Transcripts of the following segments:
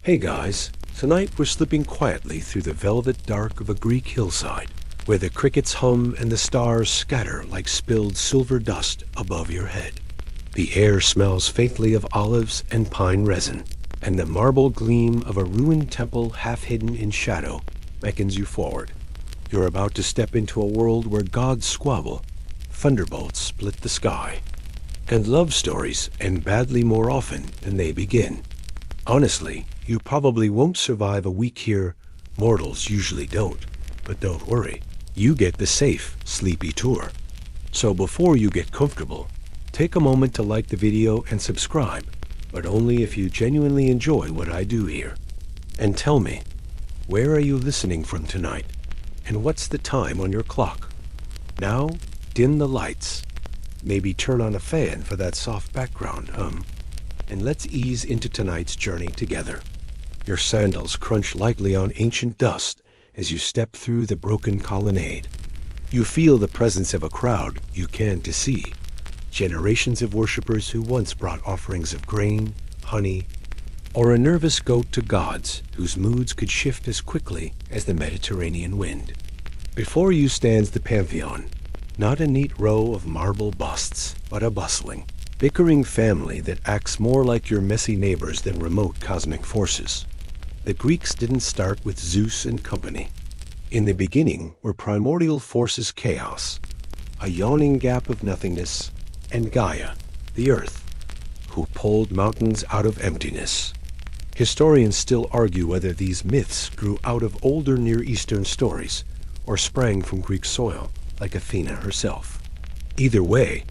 Hey guys, tonight we're slipping quietly through the velvet dark of a Greek hillside, where the crickets hum and the stars scatter like spilled silver dust above your head. The air smells faintly of olives and pine resin, and the marble gleam of a ruined temple half hidden in shadow beckons you forward. You're about to step into a world where gods squabble, thunderbolts split the sky, and love stories end badly more often than they begin. Honestly, you probably won't survive a week here. Mortals usually don't. But don't worry, you get the safe, sleepy tour. So before you get comfortable, take a moment to like the video and subscribe, but only if you genuinely enjoy what I do here. And tell me, where are you listening from tonight? And what's the time on your clock? Now, dim the lights. Maybe turn on a fan for that soft background hum. And let's ease into tonight's journey together. Your sandals crunch lightly on ancient dust as you step through the broken colonnade. You feel the presence of a crowd you can't see. Generations of worshippers who once brought offerings of grain, honey, or a nervous goat to gods whose moods could shift as quickly as the Mediterranean wind. Before you stands the Pantheon, not a neat row of marble busts, but a bustling, bickering family that acts more like your messy neighbors than remote cosmic forces. The Greeks didn't start with Zeus and company. In the beginning were primordial forces chaos, a yawning gap of nothingness, and Gaia, the earth, who pulled mountains out of emptiness. Historians still argue whether these myths grew out of older Near Eastern stories or sprang from Greek soil, like Athena herself. Either way,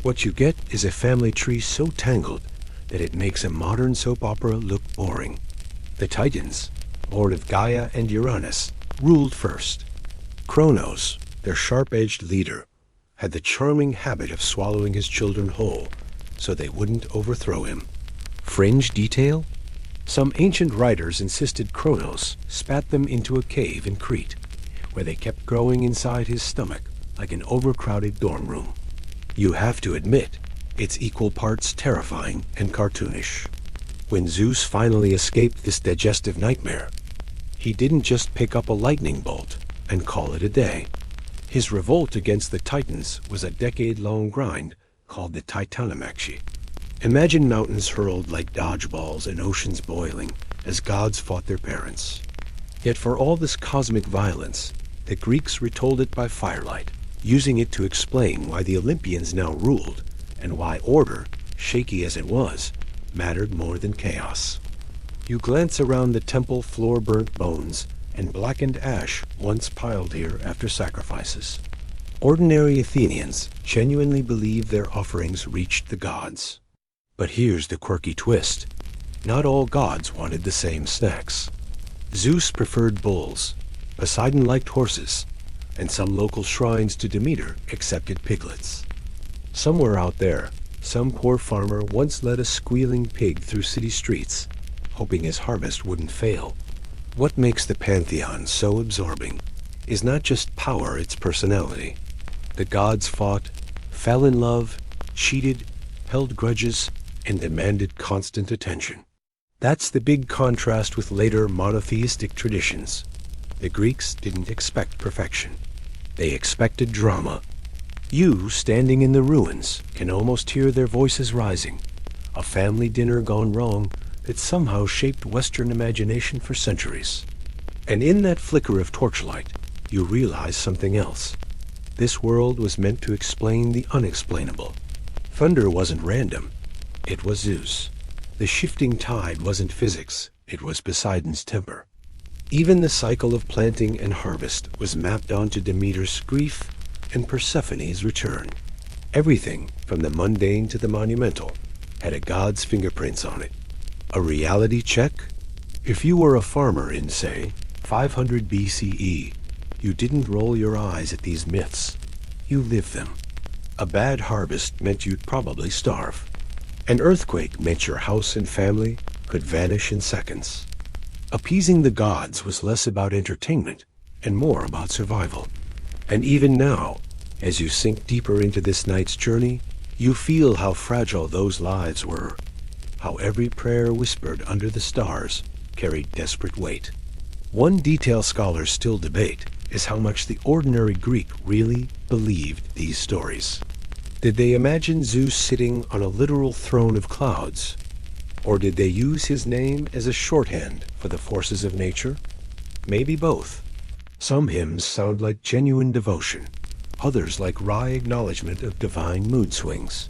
what you get is a family tree so tangled that it makes a modern soap opera look boring. The Titans, lord of Gaia and Uranus, ruled first. Kronos, their sharp-edged leader, had the charming habit of swallowing his children whole so they wouldn't overthrow him. Fringe detail? Some ancient writers insisted Kronos spat them into a cave in Crete, where they kept growing inside his stomach like an overcrowded dorm room. You have to admit, it's equal parts terrifying and cartoonish. When Zeus finally escaped this digestive nightmare, he didn't just pick up a lightning bolt and call it a day. His revolt against the Titans was a decade-long grind called the Titanomachy. Imagine mountains hurled like dodgeballs and oceans boiling as gods fought their parents. Yet for all this cosmic violence, the Greeks retold it by firelight, using it to explain why the Olympians now ruled and why order, shaky as it was, mattered more than chaos. You glance around the temple floor, burnt bones and blackened ash once piled here after sacrifices. Ordinary Athenians genuinely believed their offerings reached the gods. But here's the quirky twist. Not all gods wanted the same snacks. Zeus preferred bulls, Poseidon liked horses, and some local shrines to Demeter accepted piglets. Somewhere out there, some poor farmer once led a squealing pig through city streets, hoping his harvest wouldn't fail. What makes the Pantheon so absorbing is not just power, it's personality. The gods fought, fell in love, cheated, held grudges, and demanded constant attention. That's the big contrast with later monotheistic traditions. The Greeks didn't expect perfection. They expected drama. You, standing in the ruins, can almost hear their voices rising. A family dinner gone wrong that somehow shaped Western imagination for centuries. And in that flicker of torchlight, you realize something else. This world was meant to explain the unexplainable. Thunder wasn't random. It was Zeus. The shifting tide wasn't physics. It was Poseidon's temper. Even the cycle of planting and harvest was mapped onto Demeter's grief and Persephone's return. Everything, from the mundane to the monumental, had a god's fingerprints on it. A reality check? If you were a farmer in, say, 500 BCE, you didn't roll your eyes at these myths. You lived them. A bad harvest meant you'd probably starve. An earthquake meant your house and family could vanish in seconds. Appeasing the gods was less about entertainment and more about survival. And even now, as you sink deeper into this night's journey, you feel how fragile those lives were, how every prayer whispered under the stars carried desperate weight. One detail scholars still debate is how much the ordinary Greek really believed these stories. Did they imagine Zeus sitting on a literal throne of clouds? Or did they use his name as a shorthand for the forces of nature? Maybe both. Some hymns sound like genuine devotion, others like wry acknowledgement of divine mood swings.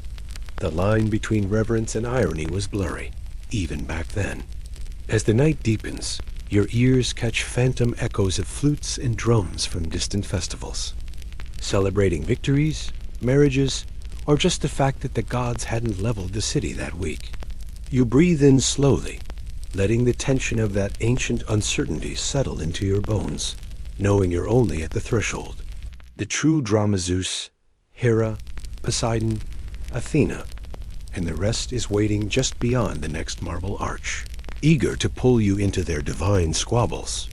The line between reverence and irony was blurry, even back then. As the night deepens, your ears catch phantom echoes of flutes and drums from distant festivals, celebrating victories, marriages, or just the fact that the gods hadn't leveled the city that week. You breathe in slowly, letting the tension of that ancient uncertainty settle into your bones, knowing you're only at the threshold. The true drama: Zeus, Hera, Poseidon, Athena, and the rest is waiting just beyond the next marble arch, eager to pull you into their divine squabbles.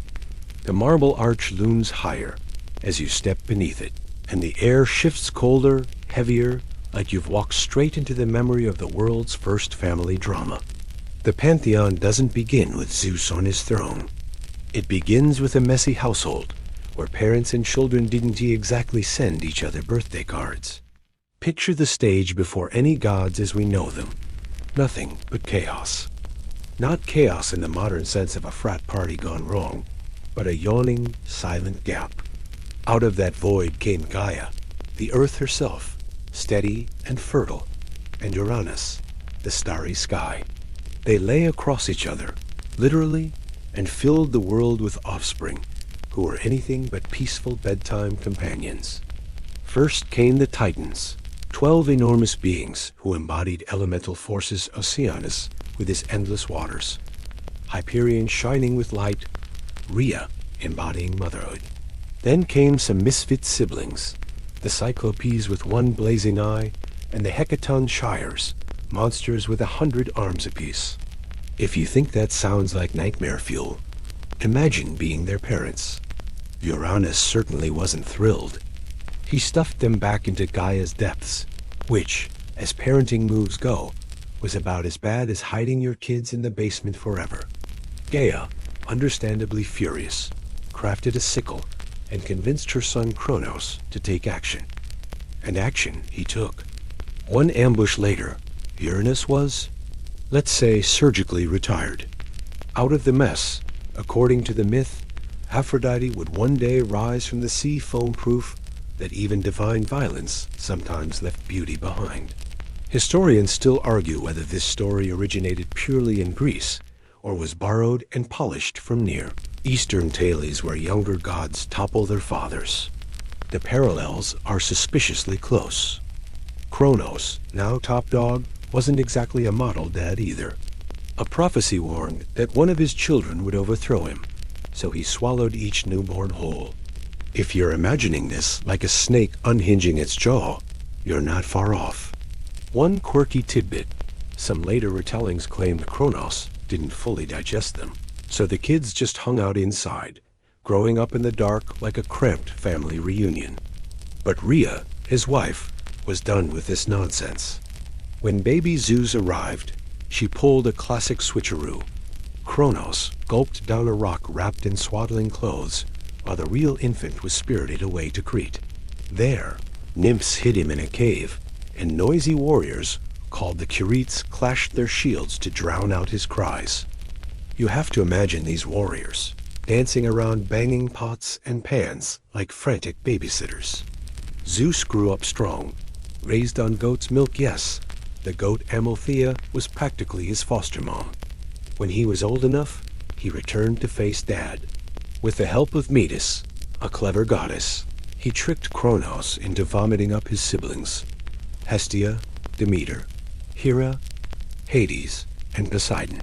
The marble arch looms higher as you step beneath it, and the air shifts colder, heavier, like you've walked straight into the memory of the world's first family drama. The pantheon doesn't begin with Zeus on his throne. It begins with a messy household, where parents and children didn't exactly send each other birthday cards. Picture the stage before any gods as we know them. Nothing but chaos. Not chaos in the modern sense of a frat party gone wrong, but a yawning, silent gap. Out of that void came Gaia, the earth herself, steady and fertile, and Uranus, the starry sky. They lay across each other, literally, and filled the world with offspring, who were anything but peaceful bedtime companions. First came the Titans, 12 enormous beings who embodied elemental forces Oceanus with his endless waters, Hyperion shining with light, Rhea embodying motherhood. Then came some misfit siblings, the Cyclopes with one blazing eye, and the Hecaton Shires, monsters with 100 arms apiece. If you think that sounds like nightmare fuel, imagine being their parents. Uranus certainly wasn't thrilled. He stuffed them back into Gaia's depths, which, as parenting moves go, was about as bad as hiding your kids in the basement forever. Gaia, understandably furious, crafted a sickle and convinced her son Kronos to take action. And action he took. One ambush later, Uranus was, let's say, surgically retired. Out of the mess, according to the myth, Aphrodite would one day rise from the sea foam-proof that even divine violence sometimes left beauty behind. Historians still argue whether this story originated purely in Greece or was borrowed and polished from near Eastern tales where younger gods topple their fathers. The parallels are suspiciously close. Kronos, now top dog, wasn't exactly a model dad either. A prophecy warned that one of his children would overthrow him, so he swallowed each newborn whole. If you're imagining this like a snake unhinging its jaw, you're not far off. One quirky tidbit: some later retellings claimed Kronos didn't fully digest them, so the kids just hung out inside, growing up in the dark like a cramped family reunion. But Rhea, his wife, was done with this nonsense. When baby Zeus arrived, she pulled a classic switcheroo. Kronos gulped down a rock wrapped in swaddling clothes, while the real infant was spirited away to Crete. There, nymphs hid him in a cave, and noisy warriors, called the Curetes, clashed their shields to drown out his cries. You have to imagine these warriors, dancing around banging pots and pans like frantic babysitters. Zeus grew up strong, raised on goat's milk, yes. The goat Amalthea was practically his foster mom. When he was old enough, he returned to face Dad. With the help of Metis, a clever goddess, he tricked Kronos into vomiting up his siblings: Hestia, Demeter, Hera, Hades, and Poseidon.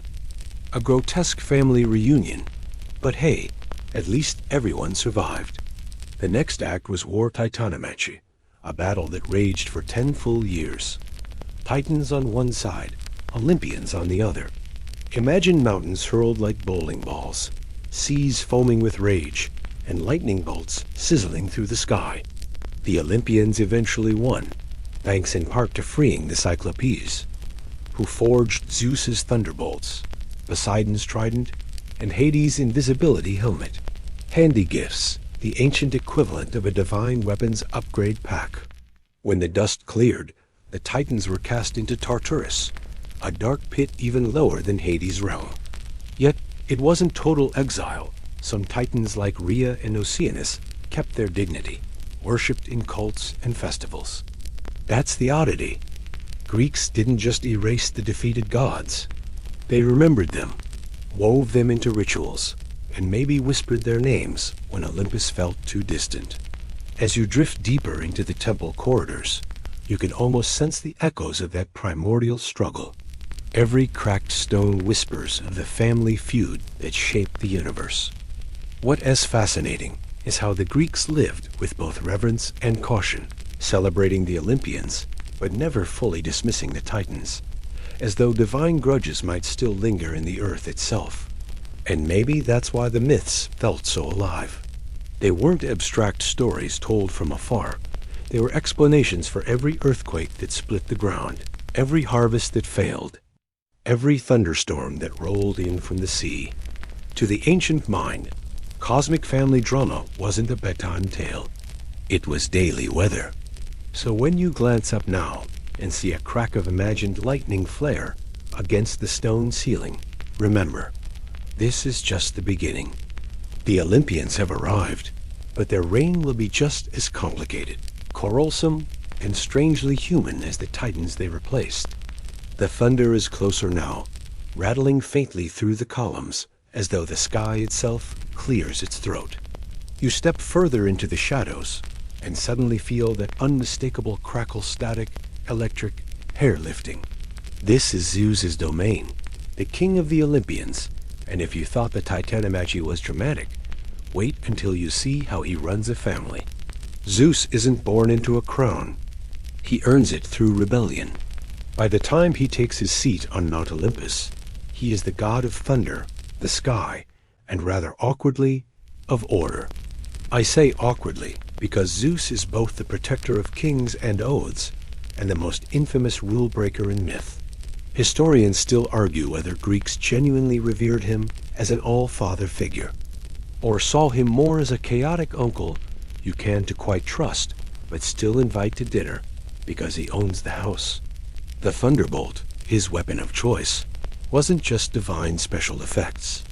A grotesque family reunion, but hey, at least everyone survived. The next act was War Titanomachi, a battle that raged for 10 full years. Titans on one side, Olympians on the other. Imagine mountains hurled like bowling balls, seas foaming with rage, and lightning bolts sizzling through the sky. The Olympians eventually won, thanks in part to freeing the Cyclopes, who forged Zeus's thunderbolts, Poseidon's trident, and Hades' invisibility helmet. Handy gifts, the ancient equivalent of a divine weapons upgrade pack. When the dust cleared, the Titans were cast into Tartarus, a dark pit even lower than Hades' realm. Yet, it wasn't total exile. Some Titans like Rhea and Oceanus kept their dignity, worshipped in cults and festivals. That's the oddity. Greeks didn't just erase the defeated gods. They remembered them, wove them into rituals, and maybe whispered their names when Olympus felt too distant. As you drift deeper into the temple corridors, you can almost sense the echoes of that primordial struggle. Every cracked stone whispers of the family feud that shaped the universe. What is fascinating is how the Greeks lived with both reverence and caution, celebrating the Olympians, but never fully dismissing the Titans, as though divine grudges might still linger in the earth itself. And maybe that's why the myths felt so alive. They weren't abstract stories told from afar. They were explanations for every earthquake that split the ground, every harvest that failed, every thunderstorm that rolled in from the sea. To the ancient mind, cosmic family drama wasn't a bedtime tale. It was daily weather. So when you glance up now and see a crack of imagined lightning flare against the stone ceiling, remember, this is just the beginning. The Olympians have arrived, but their reign will be just as complicated, quarrelsome, and strangely human as the Titans they replaced. The thunder is closer now, rattling faintly through the columns, as though the sky itself clears its throat. You step further into the shadows, and suddenly feel that unmistakable crackle static, electric, hair lifting. This is Zeus's domain, the king of the Olympians, and if you thought the titanomagy was dramatic, wait until you see how he runs a family. Zeus isn't born into a crown. He earns it through rebellion. By the time he takes his seat on Mount Olympus, he is the god of thunder, the sky, and rather awkwardly, of order. I say awkwardly because Zeus is both the protector of kings and oaths, and the most infamous rule breaker in myth. Historians still argue whether Greeks genuinely revered him as an all-father figure, or saw him more as a chaotic uncle you can't quite trust, but still invite to dinner because he owns the house. The thunderbolt, his weapon of choice, wasn't just divine special effects.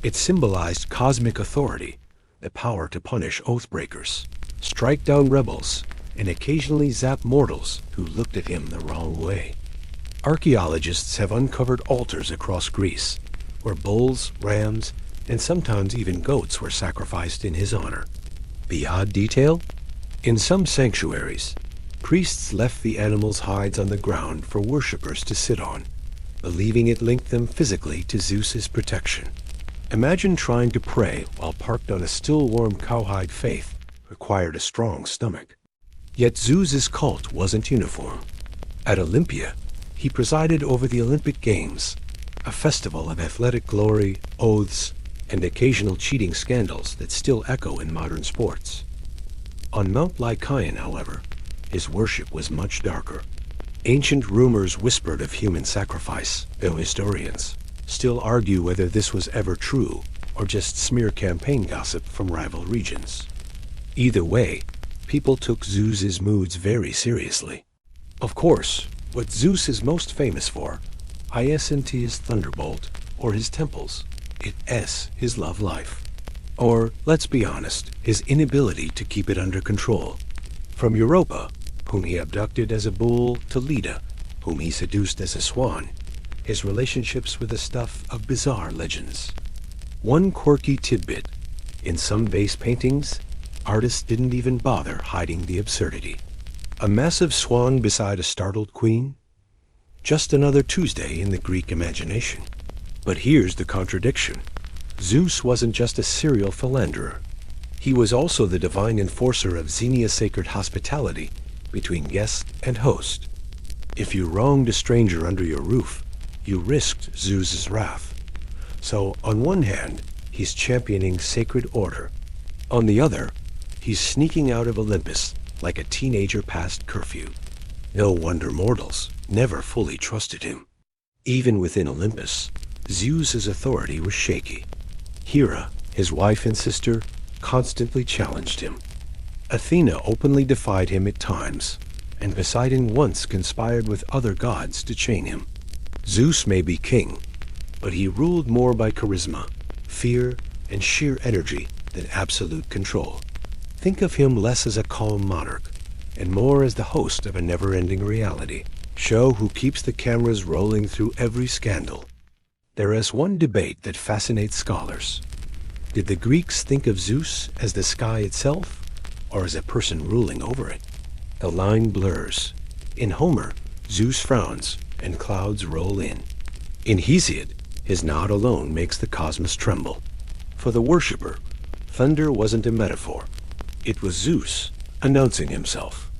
It symbolized cosmic authority, the power to punish oathbreakers, strike down rebels, and occasionally zap mortals who looked at him the wrong way. Archaeologists have uncovered altars across Greece, where bulls, rams, and sometimes even goats were sacrificed in his honor. The odd detail? In some sanctuaries, priests left the animals' hides on the ground for worshippers to sit on, believing it linked them physically to Zeus's protection. Imagine trying to pray while parked on a still-warm cowhide. Faith required a strong stomach. Yet Zeus's cult wasn't uniform. At Olympia, he presided over the Olympic Games, a festival of athletic glory, oaths, and occasional cheating scandals that still echo in modern sports. On Mount Lycaon, however, his worship was much darker. Ancient rumors whispered of human sacrifice, though historians still argue whether this was ever true or just smear campaign gossip from rival regions. Either way, people took Zeus's moods very seriously. Of course, what Zeus is most famous for isn't his thunderbolt or his temples. It is his love life. Or, let's be honest, his inability to keep it under control. From Europa, whom he abducted as a bull, to Leda, whom he seduced as a swan, his relationships were the stuff of bizarre legends. One quirky tidbit: in some vase paintings, artists didn't even bother hiding the absurdity. A massive swan beside a startled queen? Just another Tuesday in the Greek imagination. But here's the contradiction. Zeus wasn't just a serial philanderer. He was also the divine enforcer of Xenia's sacred hospitality between guest and host. If you wronged a stranger under your roof, you risked Zeus's wrath. So, on one hand, he's championing sacred order. On the other, he's sneaking out of Olympus like a teenager past curfew. No wonder mortals never fully trusted him. Even within Olympus, Zeus's authority was shaky. Hera, his wife and sister, constantly challenged him. Athena openly defied him at times, and Poseidon once conspired with other gods to chain him. Zeus may be king, but he ruled more by charisma, fear, and sheer energy than absolute control. Think of him less as a calm monarch, and more as the host of a never-ending reality show who keeps the cameras rolling through every scandal. There is one debate that fascinates scholars. Did the Greeks think of Zeus as the sky itself, or as a person ruling over it? The line blurs. In Homer, Zeus frowns, and clouds roll in. In Hesiod, his nod alone makes the cosmos tremble. For the worshipper, thunder wasn't a metaphor. It was Zeus announcing himself.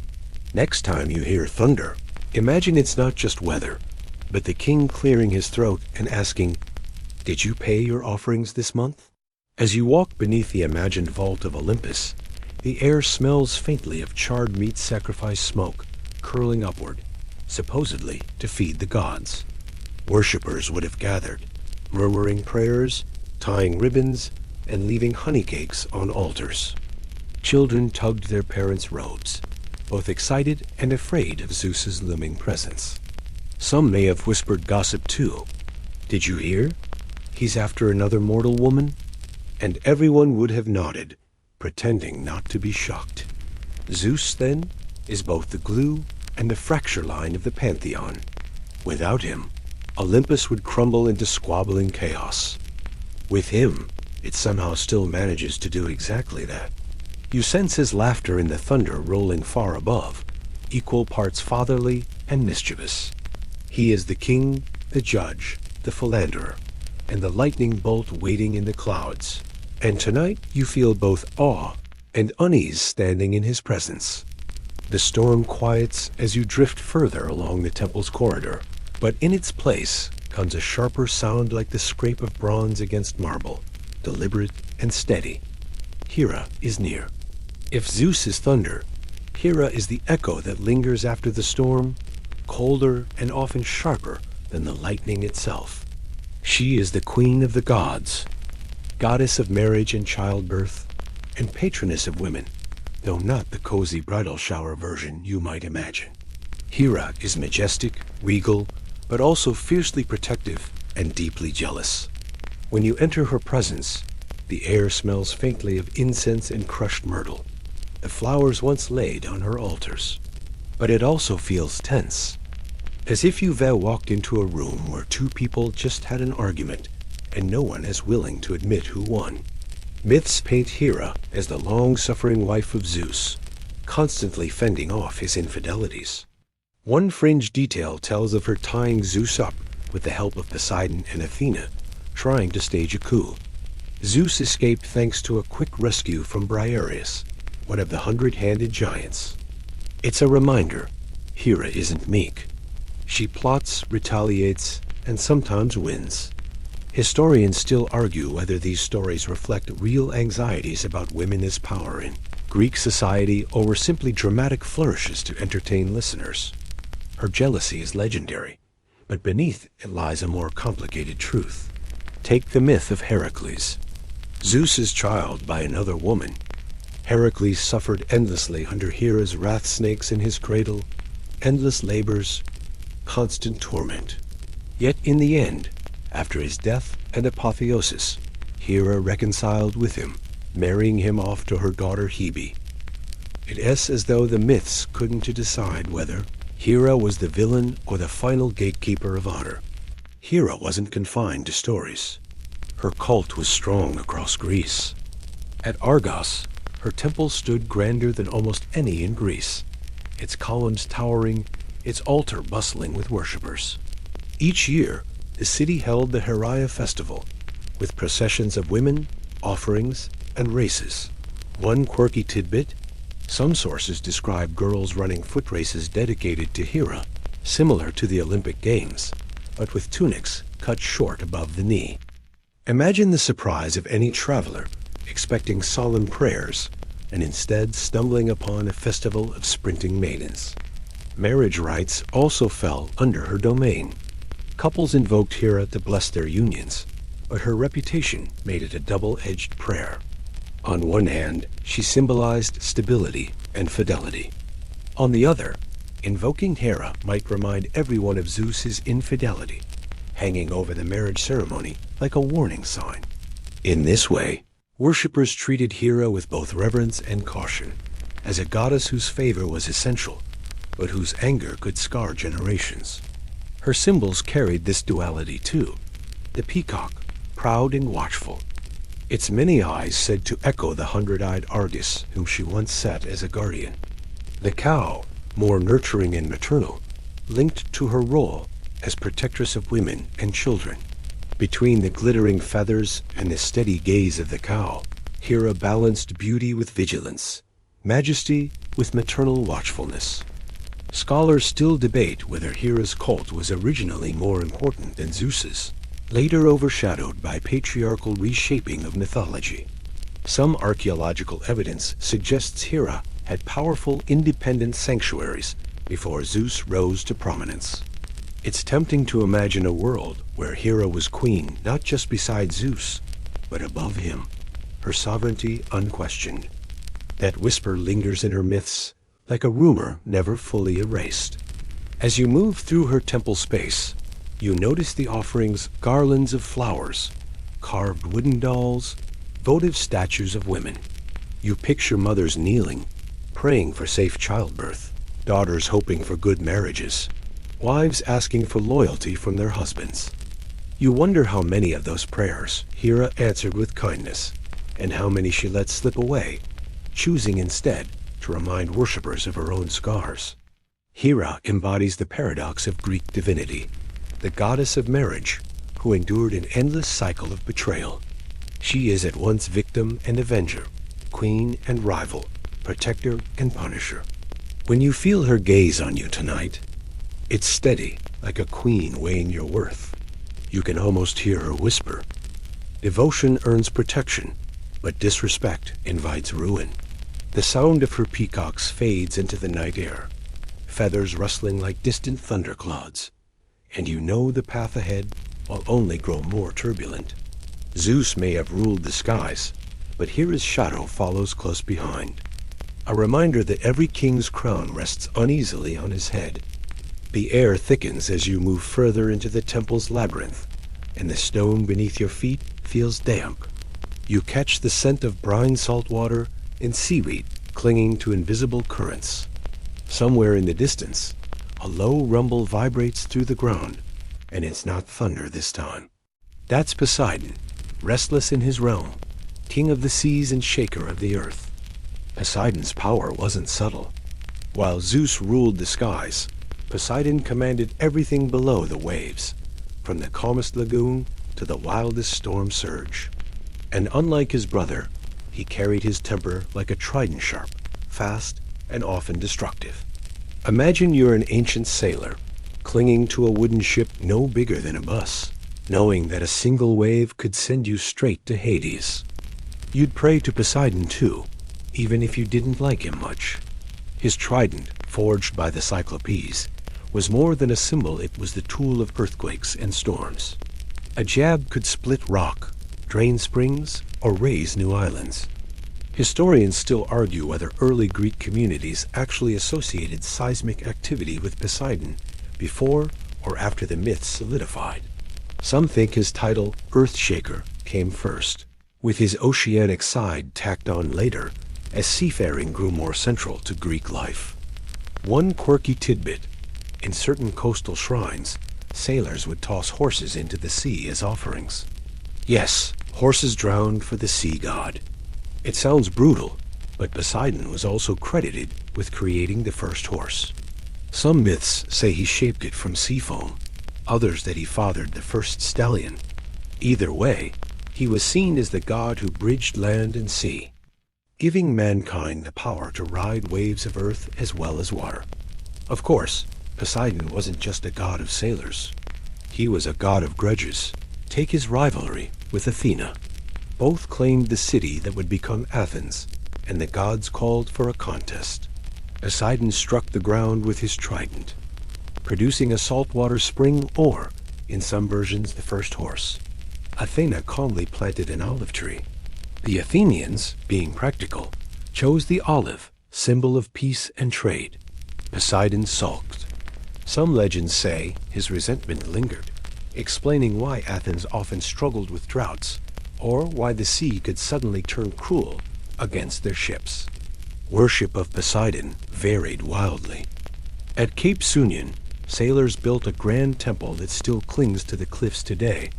Next time you hear thunder, imagine it's not just weather, but the king clearing his throat and asking, "Did you pay your offerings this month?" As you walk beneath the imagined vault of Olympus, the air smells faintly of charred meat sacrifice smoke curling upward, supposedly to feed the gods. Worshippers would have gathered, murmuring prayers, tying ribbons, and leaving honey cakes on altars. Children tugged their parents' robes, both excited and afraid of Zeus's looming presence. Some may have whispered gossip too. "Did you hear? He's after another mortal woman?" And everyone would have nodded, pretending not to be shocked. Zeus, then, is both the glue and the fracture line of the pantheon. Without him, Olympus would crumble into squabbling chaos. With him, it somehow still manages to do exactly that. You sense his laughter in the thunder rolling far above, equal parts fatherly and mischievous. He is the king, the judge, the philanderer, and the lightning bolt waiting in the clouds. And tonight you feel both awe and unease standing in his presence. The storm quiets as you drift further along the temple's corridor, but in its place comes a sharper sound like the scrape of bronze against marble, deliberate and steady. Hera is near. If Zeus is thunder, Hera is the echo that lingers after the storm, colder and often sharper than the lightning itself. She is the queen of the gods, goddess of marriage and childbirth, and patroness of women, though not the cozy bridal shower version you might imagine. Hera is majestic, regal, but also fiercely protective and deeply jealous. When you enter her presence, the air smells faintly of incense and crushed myrtle, the flowers once laid on her altars. But it also feels tense, as if you've walked into a room where two people just had an argument and no one is willing to admit who won. Myths paint Hera as the long-suffering wife of Zeus, constantly fending off his infidelities. One fringe detail tells of her tying Zeus up with the help of Poseidon and Athena, trying to stage a coup. Zeus escaped thanks to a quick rescue from Briareus, one of the 100-handed giants. It's a reminder, Hera isn't meek. She plots, retaliates, and sometimes wins. Historians still argue whether these stories reflect real anxieties about women as power in Greek society or were simply dramatic flourishes to entertain listeners. Her jealousy is legendary, but beneath it lies a more complicated truth. Take the myth of Heracles. Zeus's child by another woman. Heracles suffered endlessly under Hera's wrath snakes in his cradle, endless labors, constant torment. Yet in the end, after his death and apotheosis, Hera reconciled with him, marrying him off to her daughter Hebe. It is as though the myths couldn't decide whether Hera was the villain or the final gatekeeper of honor. Hera wasn't confined to stories. Her cult was strong across Greece. At Argos, her temple stood grander than almost any in Greece, its columns towering, its altar bustling with worshippers. Each year, the city held the Heraia festival, with processions of women, offerings, and races. One quirky tidbit: some sources describe girls running foot races dedicated to Hera, similar to the Olympic Games, but with tunics cut short above the knee. Imagine the surprise of any traveler expecting solemn prayers and instead stumbling upon a festival of sprinting maidens. Marriage rites also fell under her domain. Couples invoked Hera to bless their unions, but her reputation made it a double-edged prayer. On one hand, she symbolized stability and fidelity. On the other, invoking Hera might remind everyone of Zeus's infidelity, hanging over the marriage ceremony like a warning sign. In this way, worshippers treated Hera with both reverence and caution, as a goddess whose favor was essential, but whose anger could scar generations. Her symbols carried this duality too. The peacock, proud and watchful, its many eyes said to echo the hundred-eyed Argus whom she once set as a guardian. The cow, more nurturing and maternal, linked to her role as protectress of women and children. Between the glittering feathers and the steady gaze of the cow, Hera balanced beauty with vigilance, majesty with maternal watchfulness. Scholars still debate whether Hera's cult was originally more important than Zeus's, later overshadowed by patriarchal reshaping of mythology. Some archaeological evidence suggests Hera had powerful independent sanctuaries before Zeus rose to prominence. It's tempting to imagine a world where Hera was queen not just beside Zeus, but above him, her sovereignty unquestioned. That whisper lingers in her myths, like a rumor never fully erased. As you move through her temple space, you notice the offerings, garlands of flowers, carved wooden dolls, votive statues of women. You picture mothers kneeling, praying for safe childbirth, daughters hoping for good marriages, wives asking for loyalty from their husbands. You wonder how many of those prayers Hera answered with kindness, and how many she let slip away, choosing instead to remind worshippers of her own scars. Hera embodies the paradox of Greek divinity, the goddess of marriage, who endured an endless cycle of betrayal. She is at once victim and avenger, queen and rival, protector and punisher. When you feel her gaze on you tonight, it's steady, like a queen weighing your worth. You can almost hear her whisper. Devotion earns protection, but disrespect invites ruin. The sound of her peacocks fades into the night air, feathers rustling like distant thunderclouds, and you know the path ahead will only grow more turbulent. Zeus may have ruled the skies, but Hera's shadow follows close behind, a reminder that every king's crown rests uneasily on his head. The air thickens as you move further into the temple's labyrinth, and the stone beneath your feet feels damp. You catch the scent of brine salt water and seaweed clinging to invisible currents. Somewhere in the distance, a low rumble vibrates through the ground, and it's not thunder this time. That's Poseidon, restless in his realm, king of the seas and shaker of the earth. Poseidon's power wasn't subtle. While Zeus ruled the skies, Poseidon commanded everything below the waves, from the calmest lagoon to the wildest storm surge. And unlike his brother, he carried his temper like a trident sharp, fast, and often destructive. Imagine you're an ancient sailor, clinging to a wooden ship no bigger than a bus, knowing that a single wave could send you straight to Hades. You'd pray to Poseidon too, even if you didn't like him much. His trident, forged by the Cyclopes, was more than a symbol, it was the tool of earthquakes and storms. A jab could split rock, drain springs, or raise new islands. Historians still argue whether early Greek communities actually associated seismic activity with Poseidon before or after the myth solidified. Some think his title, Earthshaker, came first, with his oceanic side tacked on later as seafaring grew more central to Greek life. One quirky tidbit: in certain coastal shrines, sailors would toss horses into the sea as offerings. Yes, horses drowned for the sea god. It sounds brutal, but Poseidon was also credited with creating the first horse. Some myths say he shaped it from sea foam, others that he fathered the first stallion. Either way, he was seen as the god who bridged land and sea, giving mankind the power to ride waves of earth as well as water. Of course, Poseidon wasn't just a god of sailors. He was a god of grudges. Take his rivalry with Athena. Both claimed the city that would become Athens, and the gods called for a contest. Poseidon struck the ground with his trident, producing a saltwater spring or, in some versions, the first horse. Athena calmly planted an olive tree. The Athenians, being practical, chose the olive, symbol of peace and trade. Poseidon sulked. Some legends say his resentment lingered, explaining why Athens often struggled with droughts, or why the sea could suddenly turn cruel against their ships. Worship of Poseidon varied wildly. At Cape Sunion, sailors built a grand temple that still clings to the cliffs today,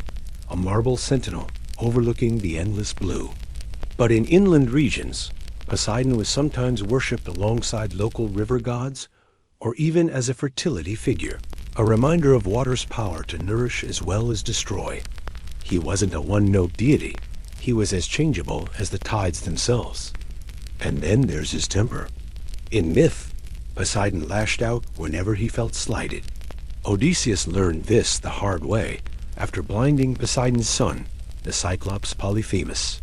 a marble sentinel overlooking the endless blue. But in inland regions, Poseidon was sometimes worshipped alongside local river gods, or even as a fertility figure, a reminder of water's power to nourish as well as destroy. He wasn't a one-note deity. He was as changeable as the tides themselves. And then there's his temper. In myth, Poseidon lashed out whenever he felt slighted. Odysseus learned this the hard way after blinding Poseidon's son, the Cyclops Polyphemus.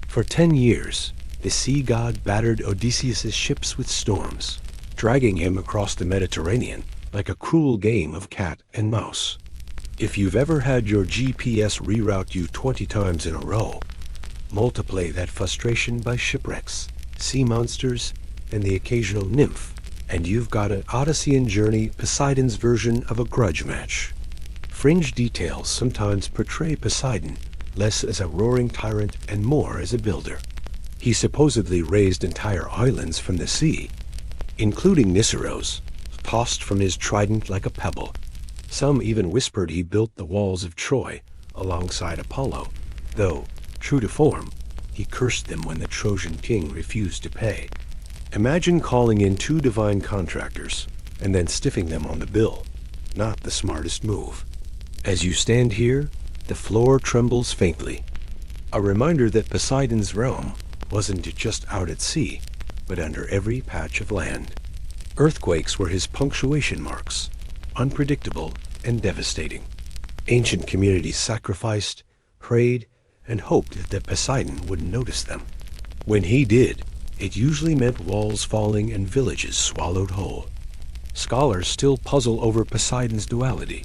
For 10 years, the sea god battered Odysseus' ships with storms, dragging him across the Mediterranean like a cruel game of cat and mouse. If you've ever had your GPS reroute you 20 times in a row, multiply that frustration by shipwrecks, sea monsters, and the occasional nymph, and you've got an Odyssean journey, Poseidon's version of a grudge match. Fringe details sometimes portray Poseidon less as a roaring tyrant and more as a builder. He supposedly raised entire islands from the sea, including Nisseros, tossed from his trident like a pebble. Some even whispered he built the walls of Troy alongside Apollo, though, true to form, he cursed them when the Trojan king refused to pay. Imagine calling in 2 divine contractors and then stiffing them on the bill. Not the smartest move. As you stand here, the floor trembles faintly. A reminder that Poseidon's realm wasn't just out at sea, but under every patch of land. Earthquakes were his punctuation marks, unpredictable and devastating. Ancient communities sacrificed, prayed, and hoped that Poseidon wouldn't notice them. When he did, it usually meant walls falling and villages swallowed whole. Scholars still puzzle over Poseidon's duality: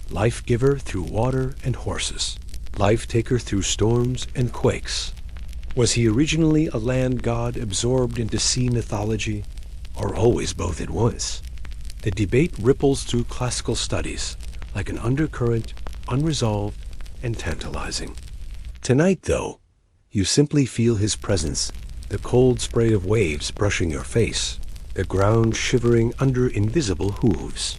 life-giver through water and horses, life-taker through storms and quakes. Was he originally a land god absorbed into sea mythology, or always both at once? The debate ripples through classical studies like an undercurrent, unresolved and tantalizing. Tonight, though, you simply feel his presence, the cold spray of waves brushing your face, the ground shivering under invisible hooves.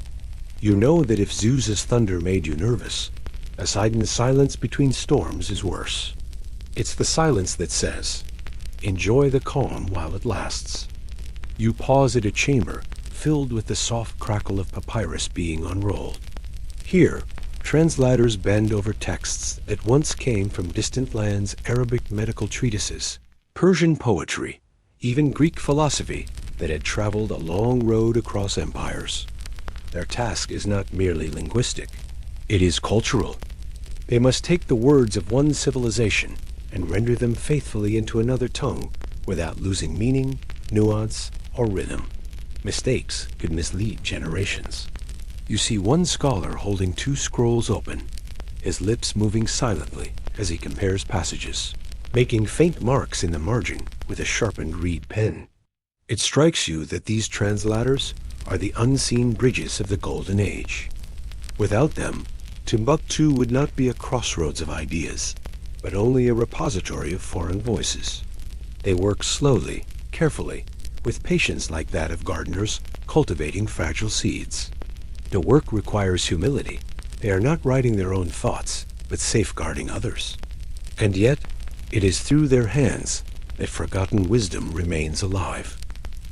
You know that if Zeus's thunder made you nervous, Poseidon's silence between storms is worse. It's the silence that says, enjoy the calm while it lasts. You pause at a chamber filled with the soft crackle of papyrus being unrolled. Here, translators bend over texts that once came from distant lands: Arabic medical treatises, Persian poetry, even Greek philosophy that had traveled a long road across empires. Their task is not merely linguistic, it is cultural. They must take the words of one civilization and render them faithfully into another tongue without losing meaning, nuance, or rhythm. Mistakes could mislead generations. You see one scholar holding 2 scrolls open, his lips moving silently as he compares passages, making faint marks in the margin with a sharpened reed pen. It strikes you that these translators are the unseen bridges of the Golden Age. Without them, Timbuktu would not be a crossroads of ideas, but only a repository of foreign voices. They work slowly, carefully, with patience like that of gardeners cultivating fragile seeds. The work requires humility. They are not writing their own thoughts, but safeguarding others. And yet, it is through their hands that forgotten wisdom remains alive.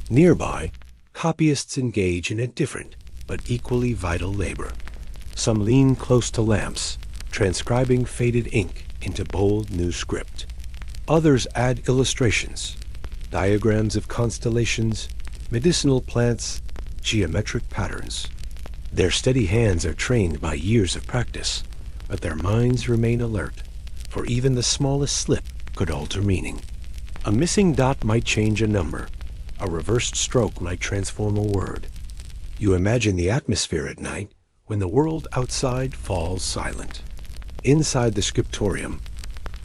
Nearby, copyists engage in a different, but equally vital labor. Some lean close to lamps, transcribing faded ink into bold new script. Others add illustrations, diagrams of constellations, medicinal plants, geometric patterns. Their steady hands are trained by years of practice, but their minds remain alert, for even the smallest slip could alter meaning. A missing dot might change a number. A reversed stroke might transform a word. You imagine the atmosphere at night when the world outside falls silent. Inside the scriptorium,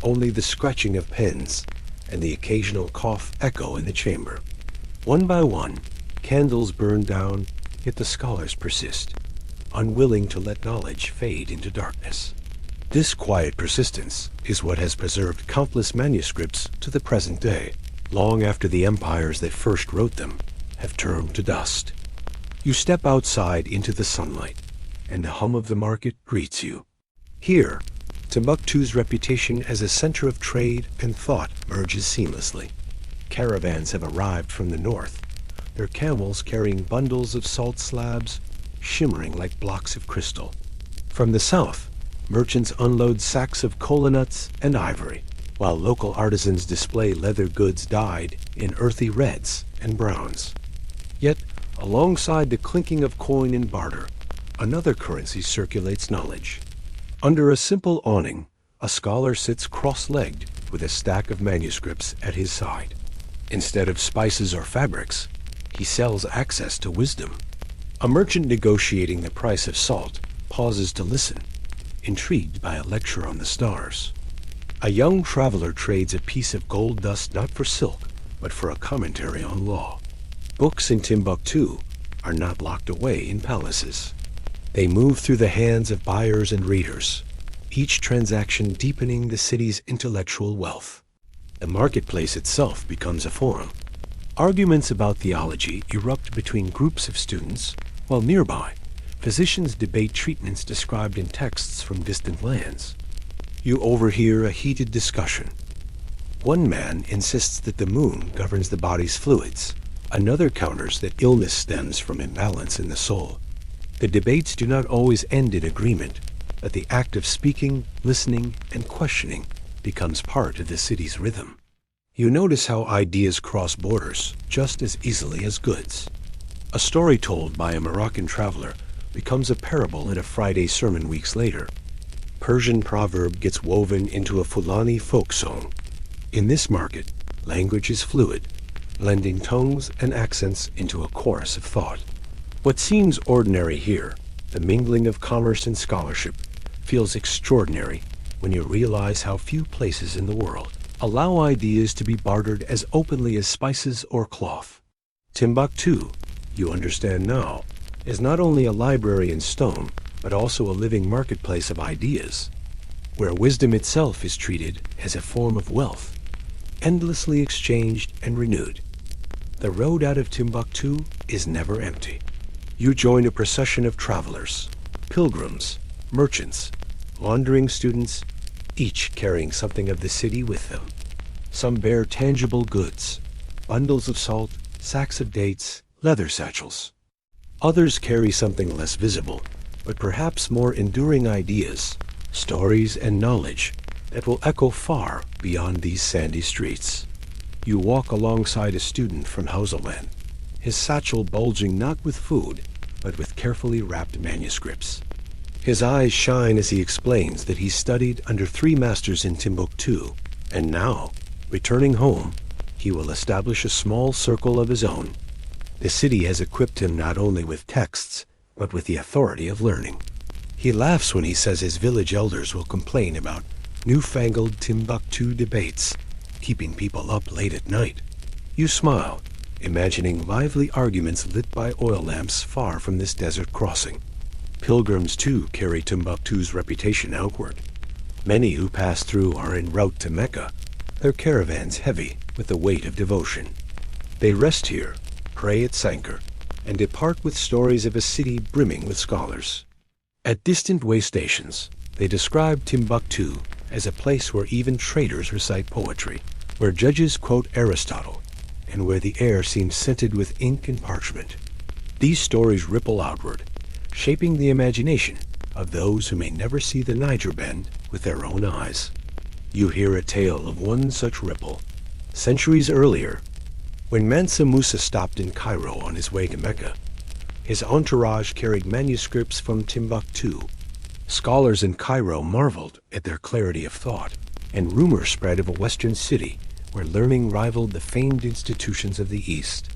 only the scratching of pens and the occasional cough echo in the chamber. One by one, candles burn down, yet the scholars persist, unwilling to let knowledge fade into darkness. This quiet persistence is what has preserved countless manuscripts to the present day, long after the empires that first wrote them have turned to dust. You step outside into the sunlight, and the hum of the market greets you. Here, Timbuktu's reputation as a center of trade and thought merges seamlessly. Caravans have arrived from the north, their camels carrying bundles of salt slabs shimmering like blocks of crystal. From the south, merchants unload sacks of kola nuts and ivory, while local artisans display leather goods dyed in earthy reds and browns. Yet, alongside the clinking of coin and barter, another currency circulates knowledge. Under a simple awning, a scholar sits cross-legged with a stack of manuscripts at his side. Instead of spices or fabrics, he sells access to wisdom. A merchant negotiating the price of salt pauses to listen, intrigued by a lecture on the stars. A young traveler trades a piece of gold dust not for silk, but for a commentary on law. Books in Timbuktu are not locked away in palaces. They move through the hands of buyers and readers, each transaction deepening the city's intellectual wealth. The marketplace itself becomes a forum. Arguments about theology erupt between groups of students, while nearby, physicians debate treatments described in texts from distant lands. You overhear a heated discussion. One man insists that the moon governs the body's fluids. Another counters that illness stems from imbalance in the soul. The debates do not always end in agreement, but the act of speaking, listening, and questioning becomes part of the city's rhythm. You notice how ideas cross borders just as easily as goods. A story told by a Moroccan traveler becomes a parable in a Friday sermon weeks later. Persian proverb gets woven into a Fulani folk song. In this market, language is fluid, blending tones and accents into a chorus of thought. What seems ordinary here, the mingling of commerce and scholarship, feels extraordinary when you realize how few places in the world allow ideas to be bartered as openly as spices or cloth. Timbuktu, you understand now, is not only a library in stone, but also a living marketplace of ideas, where wisdom itself is treated as a form of wealth, endlessly exchanged and renewed. The road out of Timbuktu is never empty. You join a procession of travelers, pilgrims, merchants, wandering students, each carrying something of the city with them. Some bear tangible goods, bundles of salt, sacks of dates, leather satchels. Others carry something less visible, but perhaps more enduring ideas, stories, and knowledge that will echo far beyond these sandy streets. You walk alongside a student from Hausaland, his satchel bulging not with food, but with carefully wrapped manuscripts. His eyes shine as he explains that he studied under 3 masters in Timbuktu, and now, returning home, he will establish a small circle of his own. The city has equipped him not only with texts, but with the authority of learning. He laughs when he says his village elders will complain about newfangled Timbuktu debates, keeping people up late at night. You smile, imagining lively arguments lit by oil lamps far from this desert crossing. Pilgrims, too, carry Timbuktu's reputation outward. Many who pass through are en route to Mecca, their caravans heavy with the weight of devotion. They rest here, pray at Sankar, and depart with stories of a city brimming with scholars. At distant way stations, they describe Timbuktu as a place where even traders recite poetry, where judges quote Aristotle, and where the air seems scented with ink and parchment. These stories ripple outward, shaping the imagination of those who may never see the Niger bend with their own eyes. You hear a tale of one such ripple. Centuries earlier, when Mansa Musa stopped in Cairo on his way to Mecca, his entourage carried manuscripts from Timbuktu. Scholars in Cairo marveled at their clarity of thought, and rumors spread of a Western city where learning rivaled the famed institutions of the East.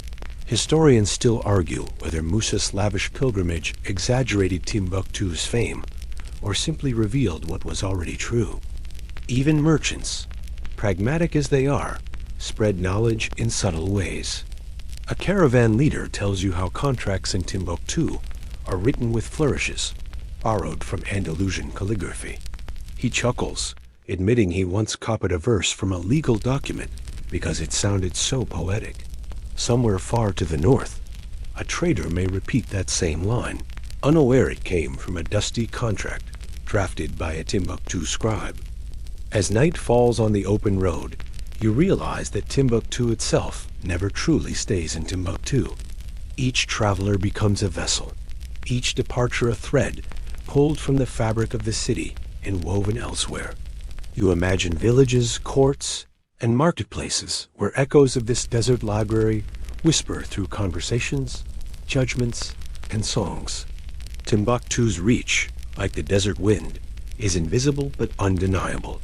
Historians still argue whether Musa's lavish pilgrimage exaggerated Timbuktu's fame, or simply revealed what was already true. Even merchants, pragmatic as they are, spread knowledge in subtle ways. A caravan leader tells you how contracts in Timbuktu are written with flourishes, borrowed from Andalusian calligraphy. He chuckles, admitting he once copied a verse from a legal document because it sounded so poetic. Somewhere far to the north, a trader may repeat that same line, unaware it came from a dusty contract drafted by a Timbuktu scribe. As night falls on the open road, you realize that Timbuktu itself never truly stays in Timbuktu. Each traveler becomes a vessel, each departure a thread pulled from the fabric of the city and woven elsewhere. You imagine villages, courts, and marketplaces where echoes of this desert library whisper through conversations, judgments, and songs. Timbuktu's reach, like the desert wind, is invisible but undeniable.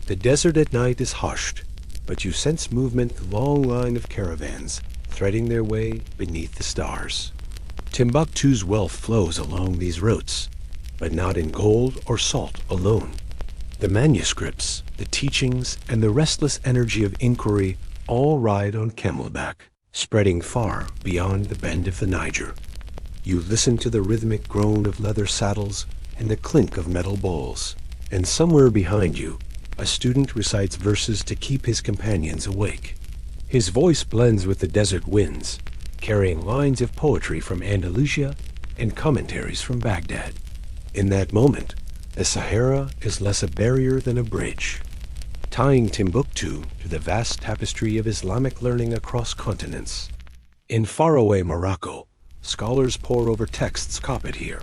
The desert at night is hushed, but you sense movement the long line of caravans threading their way beneath the stars. Timbuktu's wealth flows along these routes, but not in gold or salt alone. The manuscripts, the teachings, and the restless energy of inquiry all ride on camelback, spreading far beyond the bend of the Niger. You listen to the rhythmic groan of leather saddles and the clink of metal bowls, and somewhere behind you, a student recites verses to keep his companions awake. His voice blends with the desert winds, carrying lines of poetry from Andalusia and commentaries from Baghdad. In that moment, the Sahara is less a barrier than a bridge, tying Timbuktu to the vast tapestry of Islamic learning across continents. In faraway Morocco, scholars pore over texts copied here.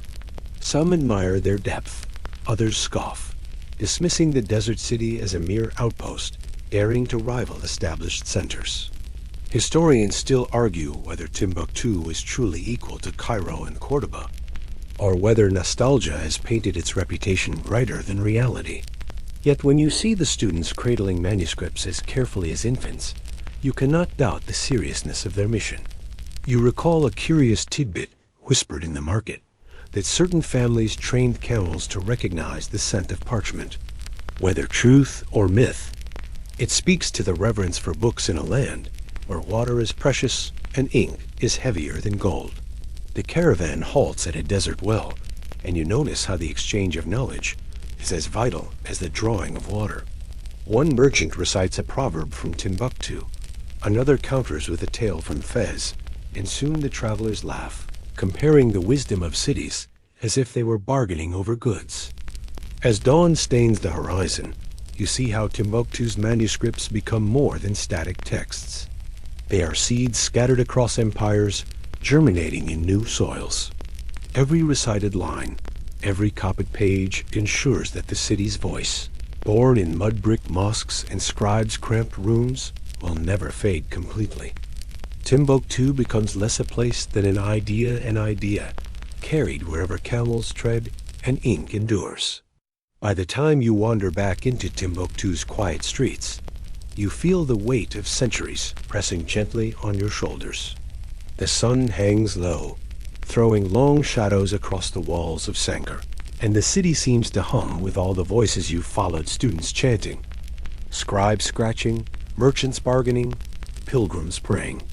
Some admire their depth, others scoff, dismissing the desert city as a mere outpost, daring to rival established centers. Historians still argue whether Timbuktu is truly equal to Cairo and Cordoba, or whether nostalgia has painted its reputation brighter than reality. Yet when you see the students cradling manuscripts as carefully as infants, you cannot doubt the seriousness of their mission. You recall a curious tidbit whispered in the market, that certain families trained camels to recognize the scent of parchment. Whether truth or myth, it speaks to the reverence for books in a land where water is precious and ink is heavier than gold. The caravan halts at a desert well, and you notice how the exchange of knowledge is as vital as the drawing of water. One merchant recites a proverb from Timbuktu, another counters with a tale from Fez, and soon the travelers laugh, comparing the wisdom of cities as if they were bargaining over goods. As dawn stains the horizon, you see how Timbuktu's manuscripts become more than static texts. They are seeds scattered across empires, germinating in new soils. Every recited line, every copied page ensures that the city's voice, born in mud-brick mosques and scribes' cramped rooms, will never fade completely. Timbuktu becomes less a place than an idea, carried wherever camels tread and ink endures. By the time you wander back into Timbuktu's quiet streets, you feel the weight of centuries pressing gently on your shoulders. The sun hangs low, throwing long shadows across the walls of Sankar, and the city seems to hum with all the voices you've followed, students chanting, scribes scratching, merchants bargaining, pilgrims praying.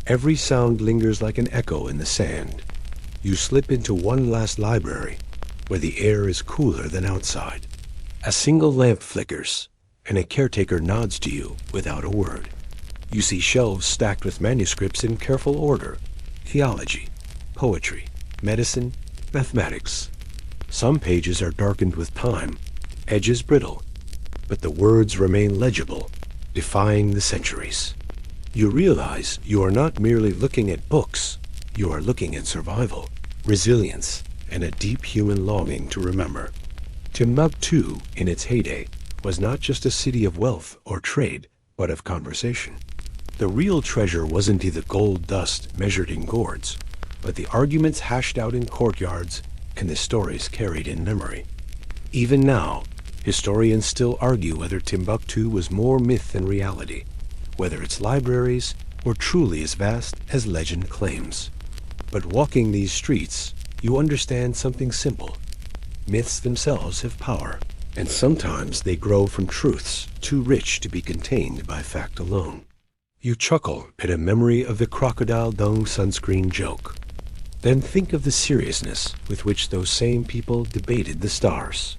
Every sound lingers like an echo in the sand. You slip into one last library, where the air is cooler than outside. A single lamp flickers, and a caretaker nods to you without a word. You see shelves stacked with manuscripts in careful order: theology, poetry, medicine, mathematics. Some pages are darkened with time, edges brittle, but the words remain legible, defying the centuries. You realize you are not merely looking at books, you are looking at survival, resilience, and a deep human longing to remember. Timbuktu, in its heyday, was not just a city of wealth or trade, but of conversation. The real treasure wasn't the gold dust measured in gourds, but the arguments hashed out in courtyards and the stories carried in memory. Even now, historians still argue whether Timbuktu was more myth than reality, whether its libraries were truly as vast as legend claims. But walking these streets, you understand something simple. Myths themselves have power, and sometimes they grow from truths too rich to be contained by fact alone. You chuckle at a memory of the crocodile dung sunscreen joke. Then think of the seriousness with which those same people debated the stars.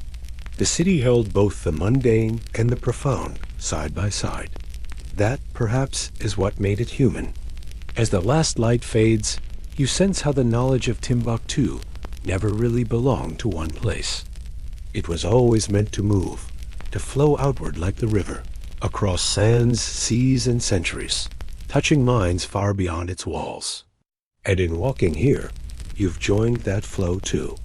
The city held both the mundane and the profound side by side. That, perhaps, is what made it human. As the last light fades, you sense how the knowledge of Timbuktu never really belonged to one place. It was always meant to move, to flow outward like the river, across sands, seas, and centuries, touching minds far beyond its walls. And in walking here, you've joined that flow too.